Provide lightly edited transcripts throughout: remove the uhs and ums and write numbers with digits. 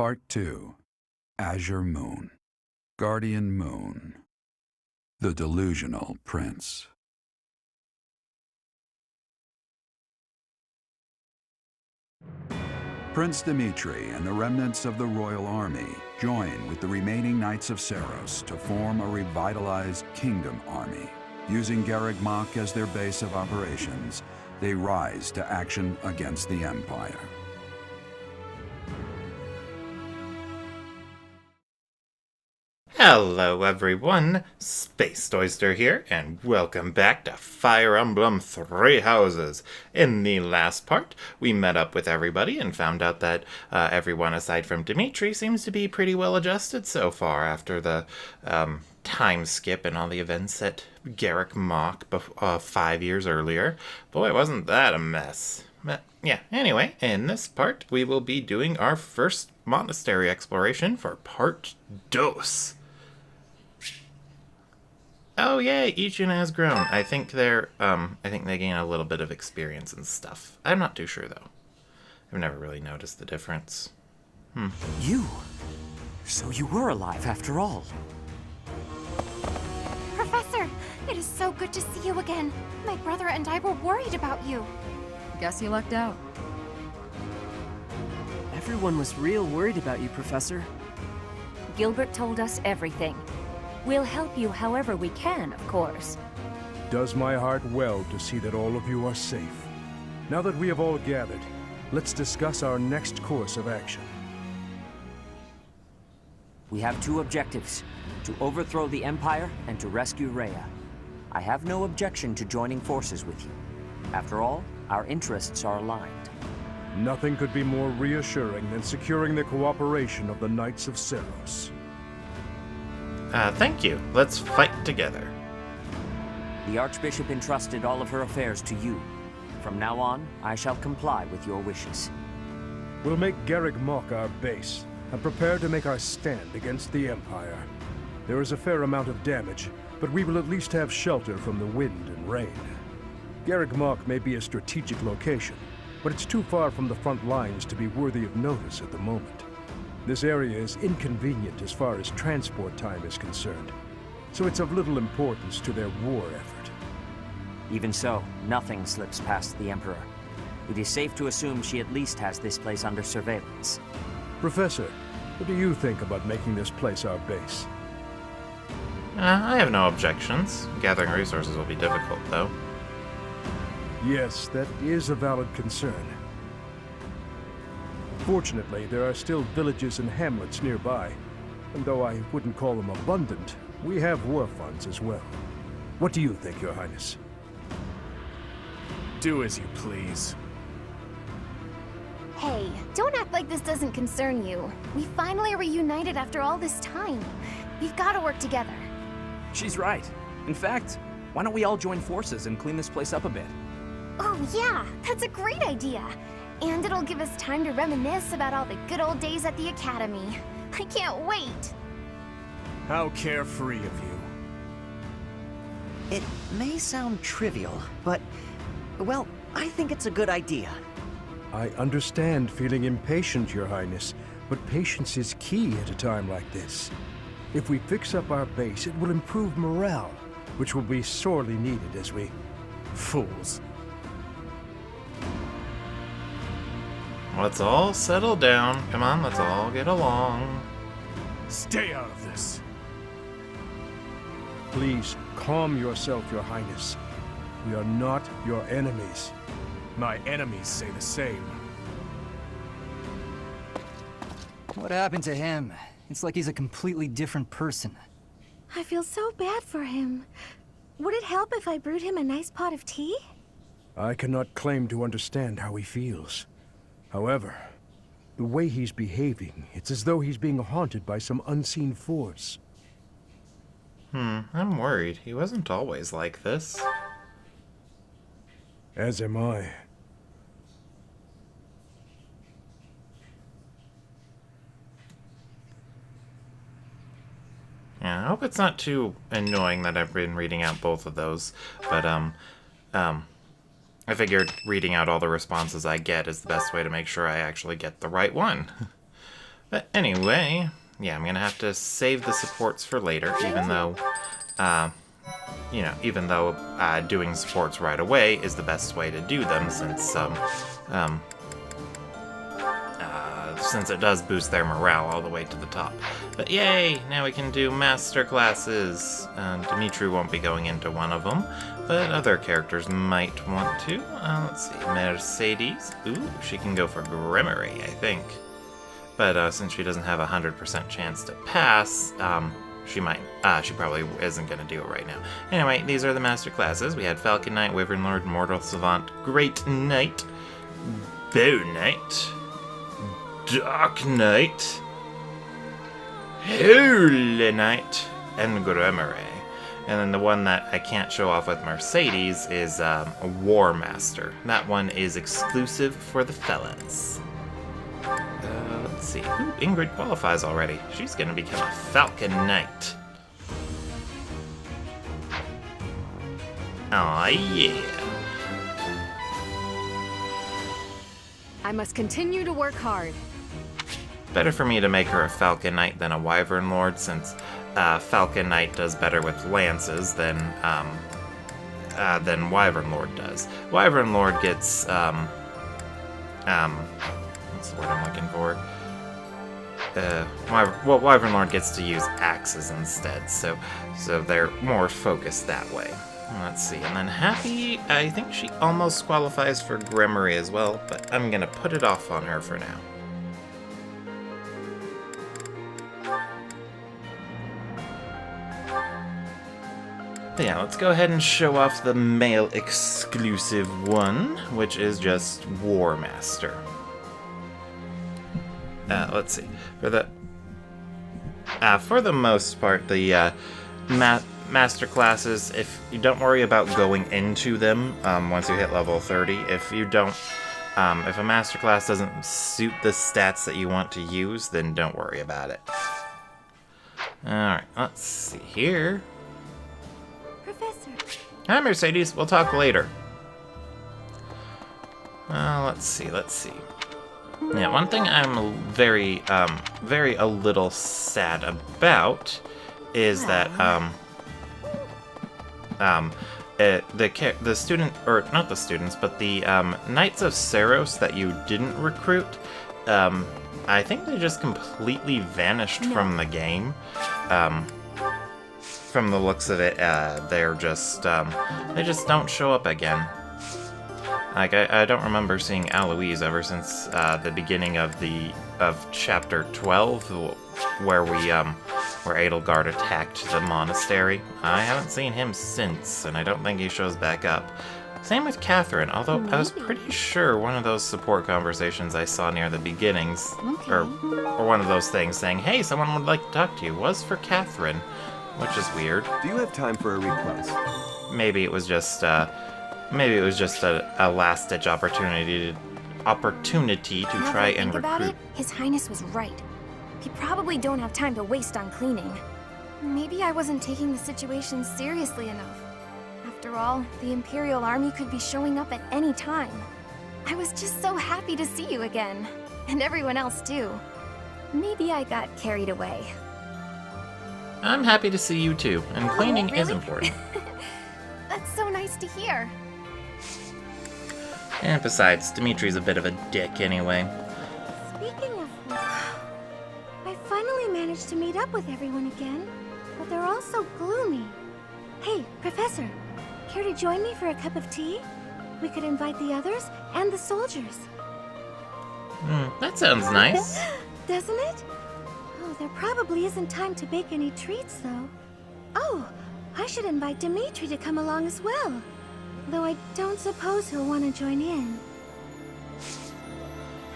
Part 2. Azure Moon. Guardian Moon. The Delusional Prince. Prince Dimitri and the remnants of the royal army join with the remaining Knights of Seiros to form a revitalized kingdom army. Using Garreg Mach as their base of operations, they rise to action against the Empire. Hello everyone, Space Oyster here, and welcome back to Fire Emblem Three Houses. In the last part, we met up with everybody and found out that everyone aside from Dimitri seems to be pretty well adjusted so far after the time skip and all the events at Garreg Mach 5 years earlier. Boy, wasn't that a mess. But yeah, anyway, in this part, we will be doing our first monastery exploration for Part Dos. Oh yay, Ashen has grown. I think they gain a little bit of experience and stuff. I'm not too sure though. I've never really noticed the difference. You? So you were alive after all. Professor, it is so good to see you again. My brother and I were worried about you. Guess you lucked out. Everyone was real worried about you, Professor. Gilbert told us everything. We'll help you however we can, of course. Does my heart well to see that all of you are safe. Now that we have all gathered, let's discuss our next course of action. We have two objectives: to overthrow the Empire and to rescue Rhea. I have no objection to joining forces with you. After all, our interests are aligned. Nothing could be more reassuring than securing the cooperation of the Knights of Seiros. Thank you. Let's fight together. The Archbishop entrusted all of her affairs to you. From now on, I shall comply with your wishes. We'll make Garreg Mach our base, and prepare to make our stand against the Empire. There is a fair amount of damage, but we will at least have shelter from the wind and rain. Garreg Mach may be a strategic location, but it's too far from the front lines to be worthy of notice at the moment. This area is inconvenient as far as transport time is concerned, so it's of little importance to their war effort. Even so, nothing slips past the Emperor. It is safe to assume she at least has this place under surveillance. Professor, what do you think about making this place our base? I have no objections. Gathering resources will be difficult, though. Yes, that is a valid concern. Fortunately, there are still villages and hamlets nearby, and though I wouldn't call them abundant, we have war funds as well. What do you think, Your Highness? Do as you please. Hey, don't act like this doesn't concern you. We finally reunited after all this time. We've got to work together. She's right. In fact, why don't we all join forces and clean this place up a bit? Oh yeah, that's a great idea. And it'll give us time to reminisce about all the good old days at the Academy. I can't wait! How carefree of you. It may sound trivial, but, well, I think it's a good idea. I understand feeling impatient, Your Highness, but patience is key at a time like this. If we fix up our base, it will improve morale, which will be sorely needed as we... Fools. Let's all settle down. Come on, let's all get along. Stay out of this. Please, calm yourself, Your Highness. We are not your enemies. My enemies say the same. What happened to him? It's like he's a completely different person. I feel so bad for him. Would it help if I brewed him a nice pot of tea? I cannot claim to understand how he feels. However, the way he's behaving, it's as though he's being haunted by some unseen force. I'm worried. He wasn't always like this. As am I. Yeah, I hope it's not too annoying that I've been reading out both of those, but, I figured reading out all the responses I get is the best way to make sure I actually get the right one. But anyway, yeah, I'm gonna have to save the supports for later, even though, doing supports right away is the best way to do them, since it does boost their morale all the way to the top. But yay! Now we can do master classes. Dimitri won't be going into one of them, but other characters might want to. Let's see, Mercedes. Ooh, she can go for Grimory, I think. But since she doesn't have a 100% chance to pass, she probably isn't going to do it right now. Anyway, these are the master classes. We had Falcon Knight, Wyvern Lord, Mortal Savant, Great Knight, Bow Knight, Dark Knight, Holy Knight, and Grimory. And then the one that I can't show off with Mercedes is War Master. That one is exclusive for the fellas. Let's see. Ooh, Ingrid qualifies already. She's gonna become a Falcon Knight. Aw, yeah. I must continue to work hard. Better for me to make her a Falcon Knight than a Wyvern Lord, since Falcon Knight does better with lances than Wyvern Lord does. Wyvern Lord gets what's the word I'm looking for? Wyvern Lord gets to use axes instead, so they're more focused that way. Let's see, and then Happy, I think she almost qualifies for Grimory as well, but I'm gonna put it off on her for now. But yeah, let's go ahead and show off the male exclusive one, which is just War Master. Let's see. For the most part, the master classes, if you don't worry about going into them once you hit level 30, if a master class doesn't suit the stats that you want to use, then don't worry about it. Alright, let's see here. Professor. Hi, Mercedes. We'll talk later. Let's see. Yeah, one thing I'm very a little sad about is that the student, or not the students, but the Knights of Seros that you didn't recruit, I think they just completely vanished from the game. From the looks of it, they're just they just don't show up again. Like, I don't remember seeing Aloise ever since the beginning of chapter 12, where Edelgard attacked the monastery. I haven't seen him since, and I don't think he shows back up. Same with Catherine, although I was pretty sure one of those support conversations I saw near the beginnings, or one of those things saying, "Hey, someone would like to talk to you," was for Catherine, which is weird. Do you have time for a request? Maybe it was just a last-ditch opportunity to try and recruit. About it, His Highness was right. We probably don't have time to waste on cleaning. Maybe I wasn't taking the situation seriously enough. After all, the Imperial Army could be showing up at any time. I was just so happy to see you again. And everyone else too. Maybe I got carried away. I'm happy to see you too, and cleaning is really? important. That's so nice to hear. And besides, Dimitri's a bit of a dick anyway. Speaking of which, I finally managed to meet up with everyone again, but they're all so gloomy. Hey, Professor, care to join me for a cup of tea? We could invite the others and the soldiers. That sounds nice. Doesn't it? Oh, there probably isn't time to bake any treats, though. Oh, I should invite Dimitri to come along as well. Though I don't suppose he'll want to join in.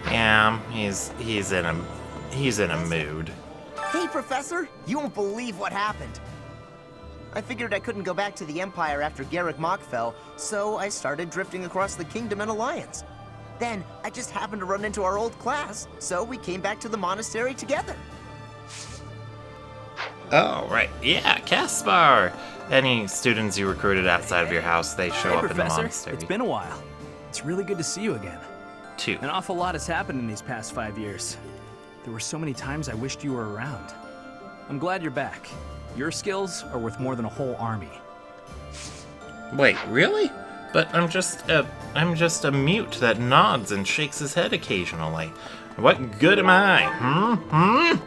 Yeah, he's in a mood. Hey, Professor! You won't believe what happened. I figured I couldn't go back to the Empire after Garrick Mach fell, so I started drifting across the Kingdom and Alliance. Then, I just happened to run into our old class, so we came back to the monastery together. Oh, right. Yeah, Caspar! Any students you recruited outside of your house, they show up in the Professor. monastery. It's been a while. It's really good to see you again. Two. An awful lot has happened in these past 5 years. There were so many times I wished you were around. I'm glad you're back. Your skills are worth more than a whole army. Wait, really? But I'm just a mute that nods and shakes his head occasionally. What good am I?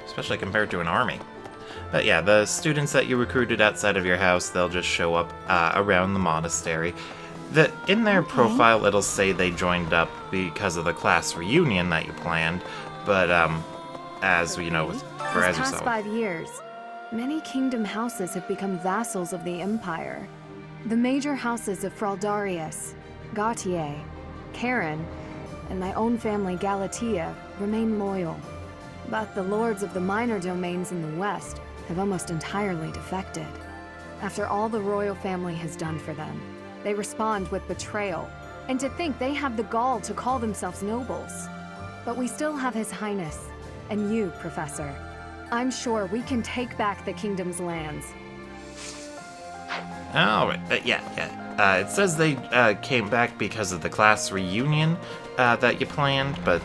Especially compared to an army. But yeah, the students that you recruited outside of your house, they'll just show up around the monastery. In their profile, it'll say they joined up because of the class reunion that you planned. But as you know, These past 5 years, many kingdom houses have become vassals of the Empire. The major houses of Fraldarius, Gautier, Karen, and my own family Galatea remain loyal. But the lords of the minor domains in the west have almost entirely defected. After all the royal family has done for them, they respond with betrayal, and to think they have the gall to call themselves nobles. But we still have His Highness, and you, Professor. I'm sure we can take back the kingdom's lands. Alright, yeah. It says they came back because of the class reunion that you planned, but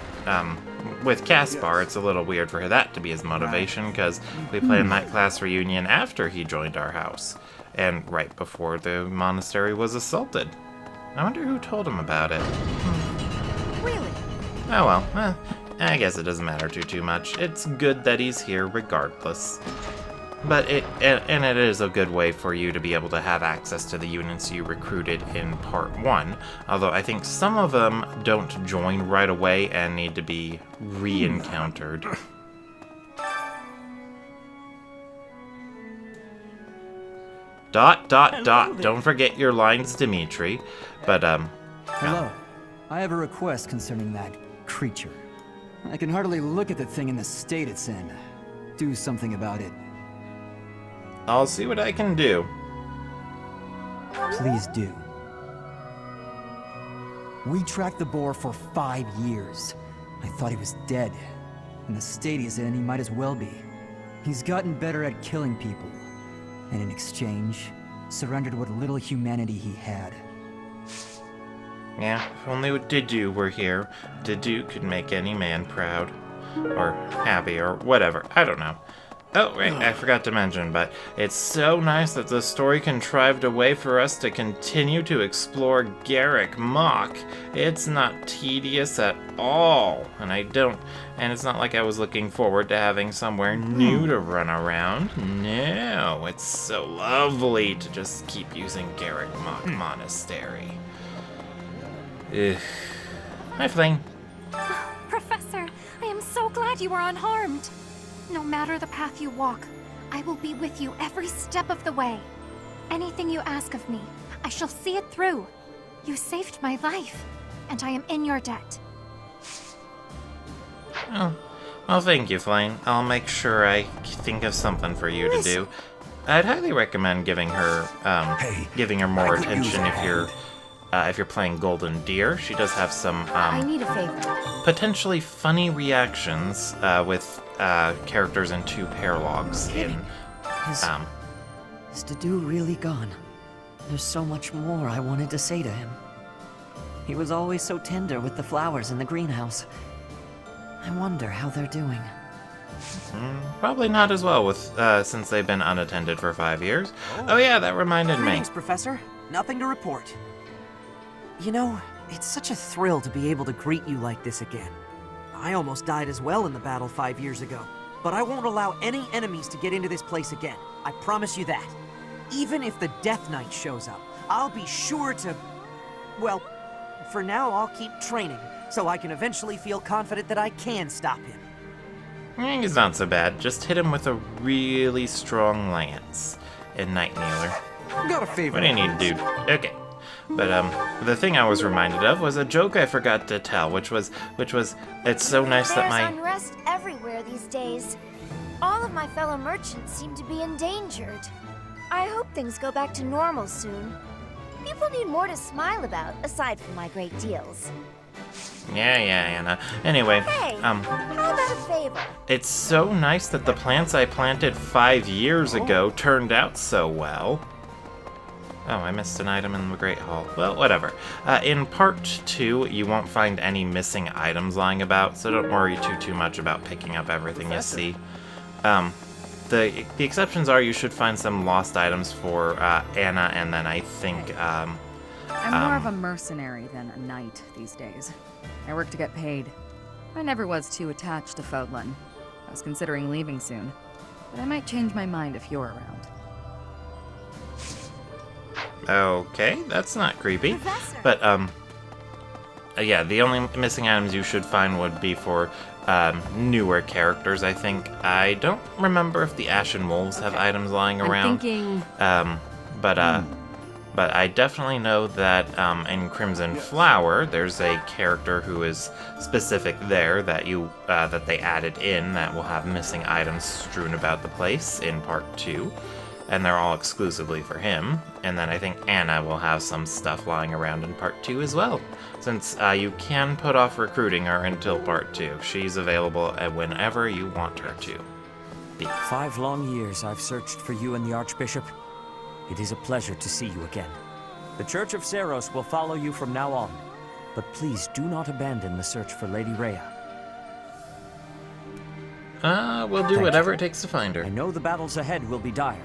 with Caspar, it's a little weird for that to be his motivation, because we planned that class reunion after he joined our house, and right before the monastery was assaulted. I wonder who told him about it. Really? Oh well, I guess it doesn't matter too much. It's good that he's here regardless. But it is a good way for you to be able to have access to the units you recruited in Part 1, although I think some of them don't join right away and need to be re-encountered. Dot. Don't forget your lines, Dimitri. But, Hello. I have a request concerning that creature. I can hardly look at the thing in the state it's in. Do something about it. I'll see what I can do. Please do. We tracked the boar for 5 years. I thought he was dead. In the state he's in, he might as well be. He's gotten better at killing people. And in exchange, surrendered what little humanity he had. Yeah, if only Didu were here. Didu could make any man proud. Or happy, or whatever. I don't know. Oh, right, I forgot to mention, but it's so nice that the story contrived a way for us to continue to explore Garrick Mach. It's not tedious at all, and it's not like I was looking forward to having somewhere new to run around. No, it's so lovely to just keep using Garrick Mach Monastery. Ugh. Hi, Fling. Professor, I am so glad you are unharmed. No matter the path you walk, I will be with you every step of the way. Anything you ask of me, I shall see it through. You saved my life, and I am in your debt. Oh, well, thank you, Flame. I'll make sure I think of something for you to do. I'd highly recommend giving her more attention if you're playing Golden Deer. She does have some I need a favor. potentially funny reactions with characters in 2 paralogs in Is Didu really gone? There's so much more I wanted to say to him. He was always so tender with the flowers in the greenhouse. I wonder how they're doing. Probably not as well with since they've been unattended for 5 years. Oh yeah, that reminded me. Greetings, Professor. Nothing to report. You know, it's such a thrill to be able to greet you like this again. I almost died as well in the battle 5 years ago, but I won't allow any enemies to get into this place again. I promise you that. Even if the Death Knight shows up, I'll be sure to... Well, for now I'll keep training, so I can eventually feel confident that I can stop him. He's not so bad. Just hit him with a really strong lance. And Night Kneeler. Got a favor. What do you need to do? Okay. But the thing I was reminded of was a joke I forgot to tell, which was it's so nice that There's unrest everywhere these days. All of my fellow merchants seem to be endangered. I hope things go back to normal soon. People need more to smile about, aside from my great deals. Yeah, Anna. Anyway, Hey, how about a favor? it's so nice that the plants I planted 5 years ago turned out so well. Oh, I missed an item in the Great Hall. Well, whatever. In Part 2, you won't find any missing items lying about, so don't worry too much about picking up everything you see. The exceptions are you should find some lost items for Anna, and then I think... I'm more of a mercenary than a knight these days. I work to get paid. I never was too attached to Fodlan. I was considering leaving soon, but I might change my mind if you're around. Okay, that's not creepy. Professor. But, yeah, the only missing items you should find would be for newer characters, I think. I don't remember if the Ashen Wolves have items lying around. I'm thinking... But I definitely know that in Crimson Flower, there's a character who is specific there that that they added in that will have missing items strewn about the place in Part 2. And they're all exclusively for him. And then I think Anna will have some stuff lying around in Part 2 as well, since you can put off recruiting her until Part 2. She's available whenever you want her to. 5 long years I've searched for you and the Archbishop. It is a pleasure to see you again. The Church of Seros will follow you from now on, but please do not abandon the search for Lady Rhea. We'll do whatever it takes to find her. I know the battles ahead will be dire,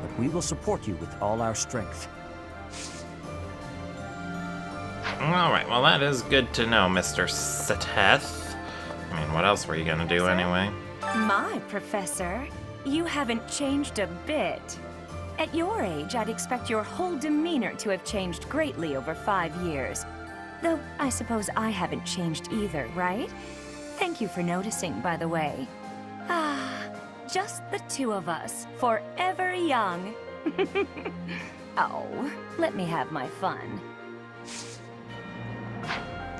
but we will support you with all our strength. Alright, well that is good to know, Mr. Seteth. I mean, what else were you gonna do anyway? My Professor, you haven't changed a bit. At your age, I'd expect your whole demeanor to have changed greatly over 5 years. Though, I suppose I haven't changed either, right? Thank you for noticing, by the way. Ah, just the two of us, forever young. Oh, let me have my fun.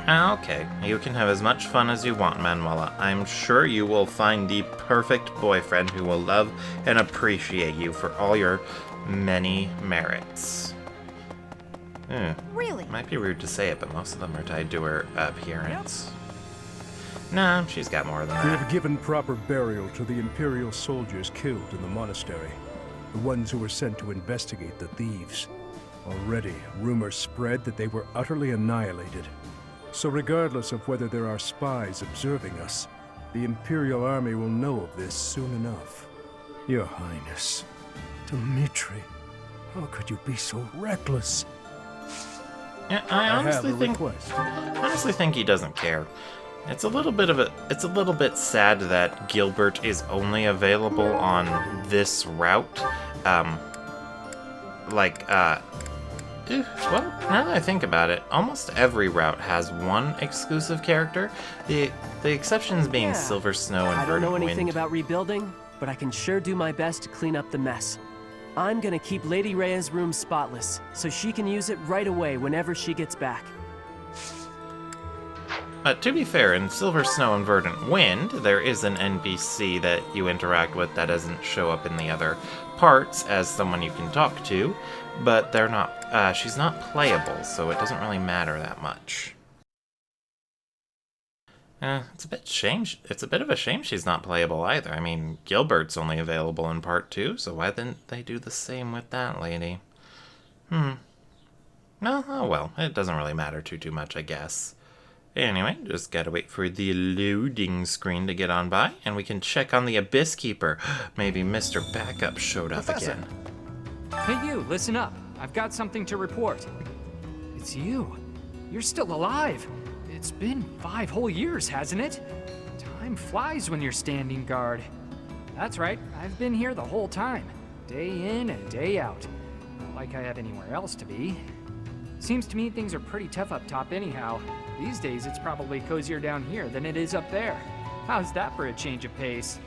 Okay, you can have as much fun as you want, Manuela. I'm sure you will find the perfect boyfriend who will love and appreciate you for all your many merits. Really? Might be rude to say it, but most of them are tied to her appearance. Nah, she's got more than We that. have given proper burial to the Imperial soldiers killed in the monastery, the ones who were sent to investigate the thieves. Already, rumors spread that they were utterly annihilated. So regardless of whether there are spies observing us, the Imperial army will know of this soon enough. Your Highness, Dmitri, how could you be so reckless? Yeah, I honestly have a think request. he doesn't care. It's a little bit sad that Gilbert is only available on this route. Well, now that I think about it, almost every route has one exclusive character. The exceptions being Silver Snow and I don't know Verdant anything Wind. about rebuilding, but I can sure do my best to clean up the mess. I'm gonna keep Lady Rhea's room spotless, so she can use it right away whenever she gets back. To be fair, in Silver Snow and Verdant Wind, there is an NPC that you interact with that doesn't show up in the other parts as someone you can talk to, but they're not. She's not playable, so it doesn't really matter that much. It's a bit of a shame she's not playable either. I mean, Gilbert's only available in Part 2, so why didn't they do the same with that lady? No, oh well, it doesn't really matter too much, I guess. Anyway, just gotta wait for the loading screen to get on by, and we can check on the Abyss Keeper. Maybe Mr. Backup showed up again. Hey you, listen up. I've got something to report. It's you. You're still alive. It's been 5 whole years, hasn't it? Time flies when you're standing guard. That's right, I've been here the whole time. Day in and day out. Not like I have anywhere else to be. Seems to me things are pretty tough up top anyhow. These days it's probably cozier down here than it is up there. How's that for a change of pace?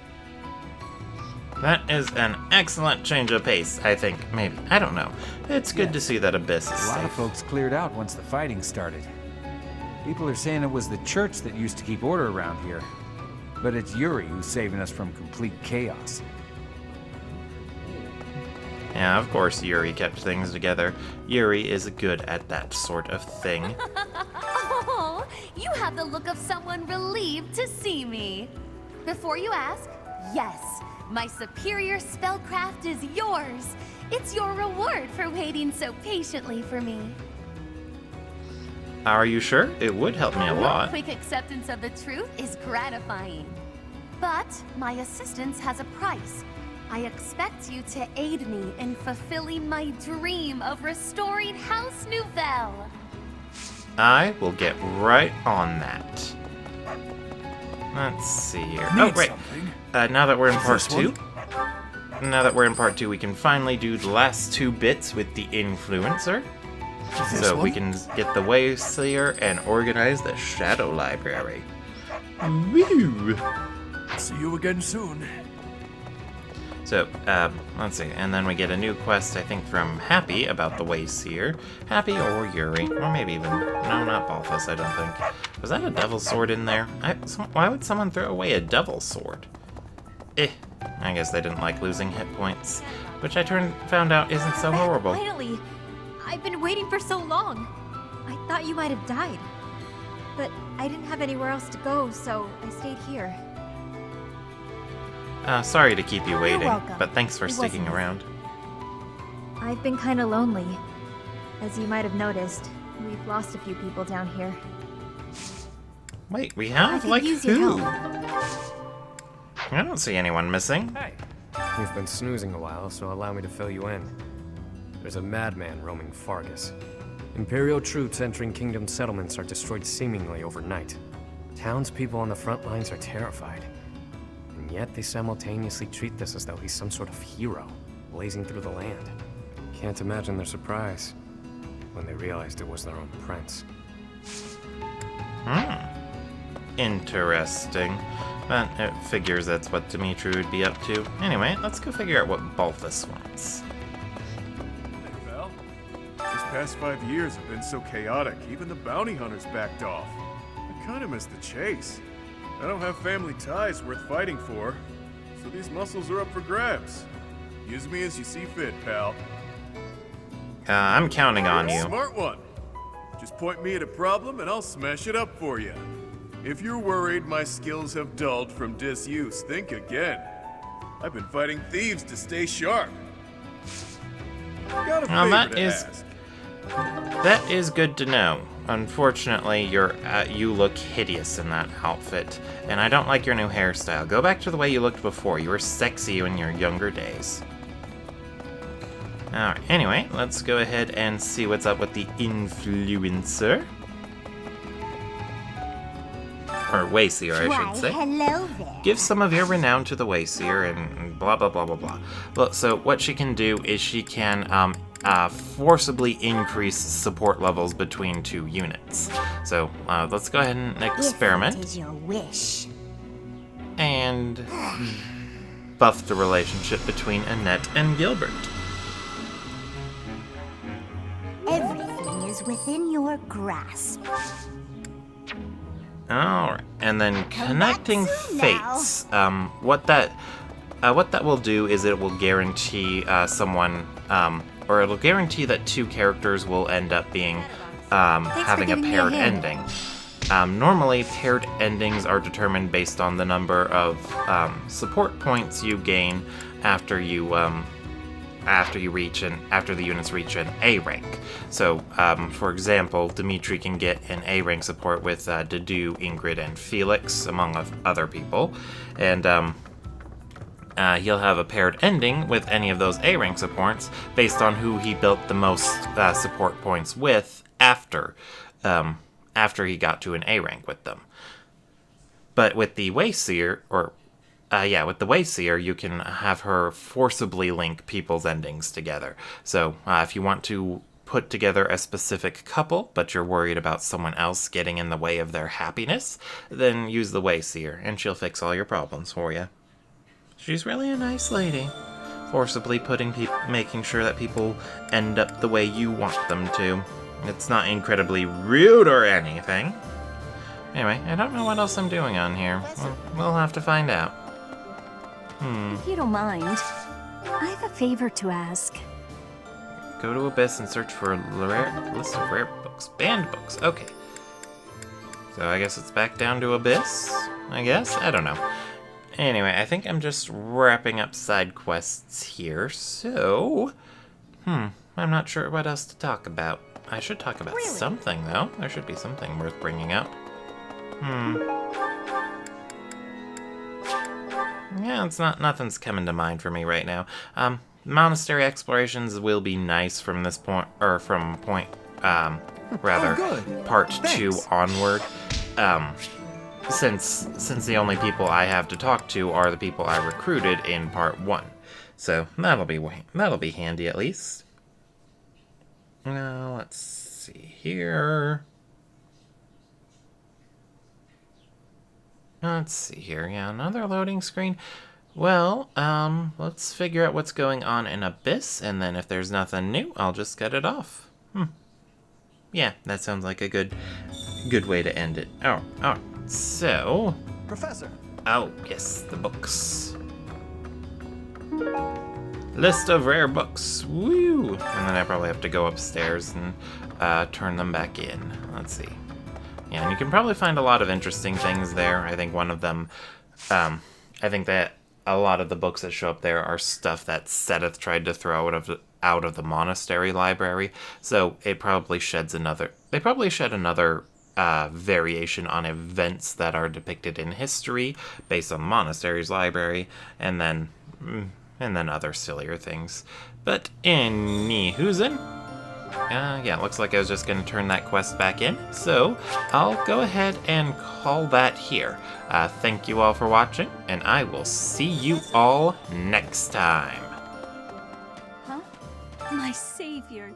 That is an excellent change of pace, I think. Maybe. I don't know. It's good to see that Abyss is A lot safe. of folks cleared out once the fighting started. People are saying it was the church that used to keep order around here. But it's Yuri who's saving us from complete chaos. Yeah, of course Yuri kept things together. Yuri is good at that sort of thing. Oh, you have the look of someone relieved to see me. Before you ask, yes, My superior spellcraft is yours. It's your reward for waiting so patiently for me. Are you sure? It would help me a Your lot. quick acceptance of the truth is gratifying. But my assistance has a price. I expect you to aid me in fulfilling my dream of restoring House Nouvelle. I will get right on that. Let's see here. Oh, right. Now that we're in part 2, we can finally do the last 2 bits with the influencer. So we can get the Wayseer and organize the Shadow Library. Woo! See you again soon. So, let's see, and then we get a new quest, I think, from Happy about the Wayseer. Happy or Yuri, or maybe even, no, not Balthus, I don't think. Was that a Devil's Sword in there? Why would someone throw away a Devil's Sword? I guess they didn't like losing hit points, which I found out isn't so horrible. Finally! I've been waiting for so long. I thought you might have died. But I didn't have anywhere else to go, so I stayed here. Sorry to keep you waiting, welcome. but thanks for It sticking wasn't around. I've been kinda lonely. As you might have noticed, we've lost a few people down here. Wait, we I have? could Like use your who? help. I don't see anyone missing. Hey, you've been snoozing a while, so allow me to fill you in. There's a madman roaming Fargus. Imperial troops entering Kingdom settlements are destroyed seemingly overnight. Townspeople on the front lines are terrified. And yet they simultaneously treat this as though he's some sort of hero, blazing through the land. Can't imagine their surprise when they realized it was their own prince. Interesting. But it figures that's what Dimitri would be up to. Anyway, let's go figure out what Balthus wants. Hey, Val. These past 5 years have been so chaotic, even the bounty hunters backed off. I kinda miss the chase. I don't have family ties worth fighting for, so these muscles are up for grabs. Use me as you see fit, pal. I'm counting on you. Smart one. Just point me at a problem and I'll smash it up for you. If you're worried my skills have dulled from disuse, think again. I've been fighting thieves to stay sharp. Got a favor to ask. That is good to know. Unfortunately, you look hideous in that outfit, and I don't like your new hairstyle. Go back to the way you looked before. You were sexy in your younger days. Alright, anyway, let's go ahead and see what's up with the influencer. Or Wayseer, I should say. Hello there. Give some of your renown to the Wayseer and blah blah blah blah blah. Well, so what she can do is she can forcibly increase support levels between 2 units. So let's go ahead and experiment. If it is your wish. And buff the relationship between Annette and Gilbert. Everything is within your grasp. Alright, and then connecting fates. What that will do is it will guarantee or it'll guarantee that 2 characters will end up being having a paired ending. Normally, paired endings are determined based on the number of support points you gain after the units reach an A rank. So, for example, Dimitri can get an A rank support with Dedu, Ingrid, and Felix, among other people, and he'll have a paired ending with any of those A rank supports based on who he built the most support points with after he got to an A rank with them. But with the Wayseer, with the Wayseer, you can have her forcibly link people's endings together. So if you want to put together a specific couple, but you're worried about someone else getting in the way of their happiness, then use the Wayseer, and she'll fix all your problems for you. She's really a nice lady. Forcibly making sure that people end up the way you want them to. It's not incredibly rude or anything. Anyway, I don't know what else I'm doing on here. We'll have to find out. If you don't mind, I have a favor to ask. Go to Abyss and search for a list of rare books. Banned books, okay. So I guess it's back down to Abyss, I guess? I don't know. Anyway, I think I'm just wrapping up side quests here, so... I'm not sure what else to talk about. I should talk about something, though. There should be something worth bringing up. Yeah, nothing's coming to mind for me right now. Monastery explorations will be nice from this point, or from part 2 onward. Since the only people I have to talk to are the people I recruited in part 1. So that'll be handy at least. Now, let's see here. Yeah, another loading screen. Well, let's figure out what's going on in Abyss, and then if there's nothing new, I'll just cut it off. Yeah, that sounds like a good way to end it. Oh, so... Professor! Oh, yes, the books. List of rare books. Woo! And then I probably have to go upstairs and turn them back in. Let's see. Yeah, and you can probably find a lot of interesting things there. I think one of them... I think that a lot of the books that show up there are stuff that Seteth tried to throw out of the Monastery library. So it probably sheds another... They probably shed another variation on events that are depicted in history based on the Monastery's library. And then other sillier things. But anywhoozin', yeah, looks like I was just going to turn that quest back in. So I'll go ahead and call that here. Thank you all for watching, and I will see you all next time. Huh? My savior.